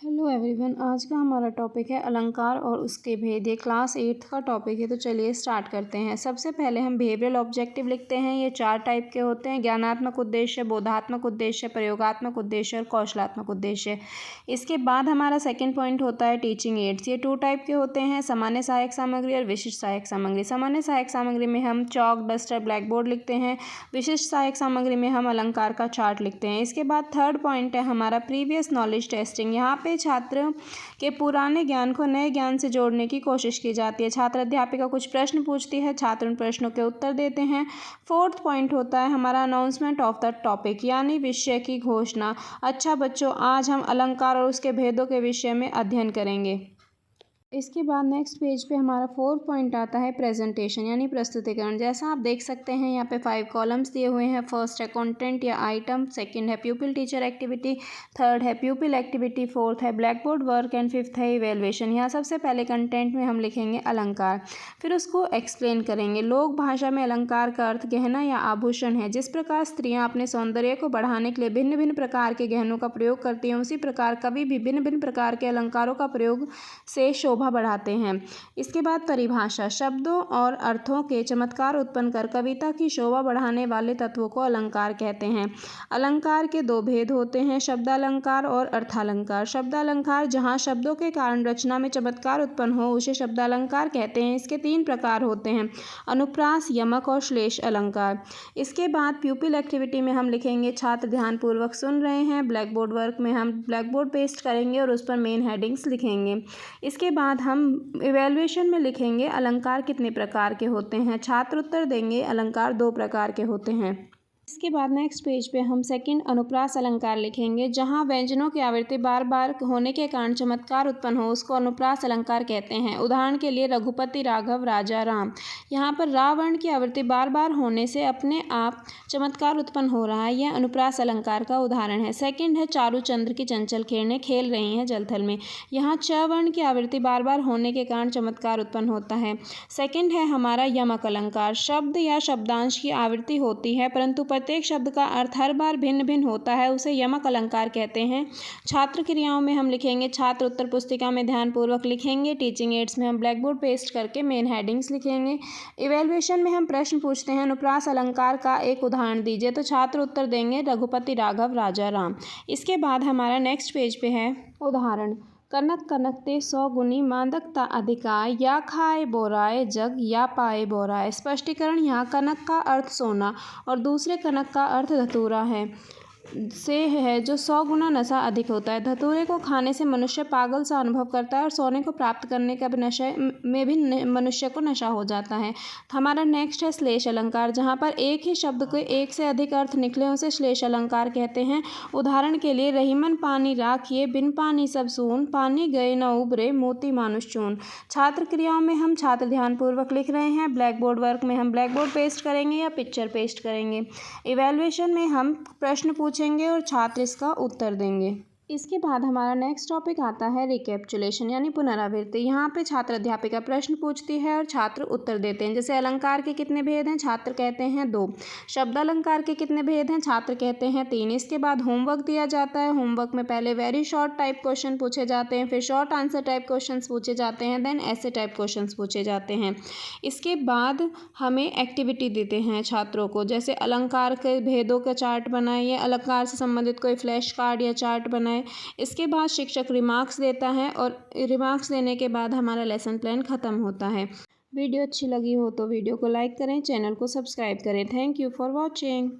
Hello everyone, आज का हमारा टॉपिक है अलंकार और उसके भेद। ये क्लास 8th का टॉपिक है, तो चलिए स्टार्ट करते हैं। सबसे पहले हम बिहेवियरल ऑब्जेक्टिव लिखते हैं। ये 4 टाइप के होते हैं: ज्ञानात्मक उद्देश्य, बोधात्मक उद्देश्य, प्रयोगात्मक उद्देश्य और कौशलात्मक उद्देश्य। इसके बाद हमारा सेकंड पॉइंट होता है टीचिंग एड्स। ये 2 टाइप के होते हैं: सामान्य सहायक सामग्री और विशिष्ट सहायक सामग्री। सामान्य सहायक सामग्री में हम चौक, डस्टर, ब्लैक बोर्ड लिखते हैं। विशिष्ट सहायक सामग्री में हम अलंकार का चार्ट लिखते हैं। इसके बाद थर्ड पॉइंट है हमारा प्रीवियस नॉलेज टेस्टिंग। यहाँ पे छात्र के पुराने ज्ञान को नए ज्ञान से जोड़ने की कोशिश की जाती है। छात्र अध्यापिका कुछ प्रश्न पूछती है, छात्र उन प्रश्नों के उत्तर देते हैं। फोर्थ पॉइंट होता है हमारा अनाउंसमेंट ऑफ द टॉपिक, यानी विषय की घोषणा। अच्छा बच्चों, आज हम अलंकार और उसके भेदों के विषय में अध्ययन करेंगे। इसके बाद नेक्स्ट पेज पे हमारा 4 पॉइंट आता है प्रेजेंटेशन, यानी प्रस्तुतिकरण। जैसा आप देख सकते हैं यहाँ पे 5 कॉलम्स दिए हुए हैं। फर्स्ट है कंटेंट या आइटम, सेकंड है प्यूपिल टीचर एक्टिविटी, थर्ड है प्यूपिल एक्टिविटी, फोर्थ है black board work and fifth है इवेल्युएशन। यहाँ सबसे पहले कंटेंट में हम लिखेंगे अलंकार, फिर उसको एक्सप्लेन करेंगे। लोक भाषा में अलंकार का अर्थ गहना या आभूषण है। जिस प्रकार स्त्रियाँ अपने सौंदर्य को बढ़ाने के लिए भिन्न भिन्न प्रकार के गहनों का प्रयोग करती हैं, उसी प्रकार कवि भी भिन्न भिन्न प्रकार के अलंकारों का प्रयोग से शोभा बढ़ाते हैं। इसके बाद परिभाषा, शब्दों और अर्थों के चमत्कार उत्पन्न कर कविता की शोभा बढ़ाने वाले तत्वों को अलंकार कहते हैं। अलंकार के 2 भेद होते हैं: शब्दालंकार और अर्थालंकार। शब्दालंकार जहाँ शब्दों के कारण रचना में चमत्कार उत्पन्न हो, उसे शब्दालंकार कहते हैं। इसके 3 प्रकार होते हैं: अनुप्रास, यमक और श्लेष अलंकार। इसके बाद प्यूपिल एक्टिविटी में हम लिखेंगे, छात्र ध्यानपूर्वक सुन रहे हैं। ब्लैक बोर्ड वर्क में हम ब्लैक बोर्ड पेस्ट करेंगे और उस पर मेन हेडिंग्स लिखेंगे। इसके बाद हम इवैल्यूएशन में लिखेंगे, अलंकार कितने प्रकार के होते हैं। छात्र उत्तर देंगे, अलंकार 2 प्रकार के होते हैं। इसके बाद नेक्स्ट पेज पे हम सेकंड अनुप्रास अलंकार लिखेंगे। जहाँ व्यंजनों की आवृत्ति बार बार होने के कारण चमत्कार उत्पन्न हो, उसको अनुप्रास अलंकार कहते हैं। उदाहरण के लिए रघुपति, राघव, राजा, राम। यहाँ पर रा वर्ण की आवृत्ति बार बार होने से अपने आप चमत्कार उत्पन्न हो रहा है, यह अनुप्रास अलंकार का उदाहरण है। सेकंड है चारुचंद्र की चंचल किरणें खेल रही हैं जलथल में। यहाँ च वर्ण की आवृत्ति बार बार होने के कारण चमत्कार उत्पन्न होता है। सेकंड है हमारा यमक अलंकार। शब्द या शब्दांश की आवृत्ति होती है, परंतु प्रत्येक शब्द का अर्थ हर बार भिन्न भिन्न होता है, उसे यमक अलंकार कहते हैं। छात्र क्रियाओं में हम लिखेंगे, छात्र उत्तर पुस्तिका में ध्यानपूर्वक लिखेंगे। टीचिंग एड्स में हम ब्लैक बोर्ड पेस्ट करके मेन हेडिंग्स लिखेंगे। इवैल्यूएशन में हम प्रश्न पूछते हैं, अनुप्रास अलंकार का एक उदाहरण दीजिए, तो छात्र उत्तर देंगे रघुपति, राघव, राजा, राम। इसके बाद हमारा नेक्स्ट पेज पे है उदाहरण। कनक कनकते 100 गुनी, मांदकता अधिकाय, या खाए बोराए जग, या पाए बोराए। स्पष्टीकरण, यहाँ कनक का अर्थ सोना और दूसरे कनक का अर्थ धतूरा है से है, जो 100 गुना नशा अधिक होता है। धतूरे को खाने से मनुष्य पागल सा अनुभव करता है और सोने को प्राप्त करने का भी नशे में भी मनुष्य को नशा हो जाता है। हमारा नेक्स्ट है श्लेष अलंकार। जहाँ पर एक ही शब्द के एक से अधिक अर्थ निकले, उसे श्लेष अलंकार कहते हैं। उदाहरण के लिए, रहीमन पानी राखिए, बिन पानी सब सून, पानी गए न उबरे, मोती मानुष चून। छात्र क्रियाओं में हम छात्र ध्यानपूर्वक लिख रहे हैं। ब्लैक बोर्ड वर्क में हम ब्लैक बोर्ड पेस्ट करेंगे या पिक्चर पेस्ट करेंगे। इवैल्यूएशन में हम प्रश्न पूछेंगे और छात्र इसका उत्तर देंगे। इसके बाद हमारा नेक्स्ट टॉपिक आता है रिकैप्चुलेशन, यानी पुनरावृत्ति। यहाँ पे छात्र अध्यापिका प्रश्न पूछती है और छात्र उत्तर देते हैं। जैसे अलंकार के कितने भेद हैं, छात्र कहते हैं 2। शब्द अलंकार के कितने भेद हैं, छात्र कहते हैं 3। इसके बाद होमवर्क दिया जाता है। होमवर्क में पहले वेरी शॉर्ट टाइप क्वेश्चन पूछे जाते हैं, फिर शॉर्ट आंसर टाइप क्वेश्चन पूछे जाते हैं, देन ऐसे टाइप क्वेश्चन पूछे जाते हैं। इसके बाद हमें एक्टिविटी देते हैं छात्रों को, जैसे अलंकार के भेदों का चार्ट बनाइए, अलंकार से संबंधित कोई फ्लैश कार्ड या चार्ट बनाए। इसके बाद शिक्षक रिमार्क्स देता है और रिमार्क्स देने के बाद हमारा लेसन प्लान ख़त्म होता है। वीडियो अच्छी लगी हो तो वीडियो को लाइक करें, चैनल को सब्सक्राइब करें। Thank you for watching.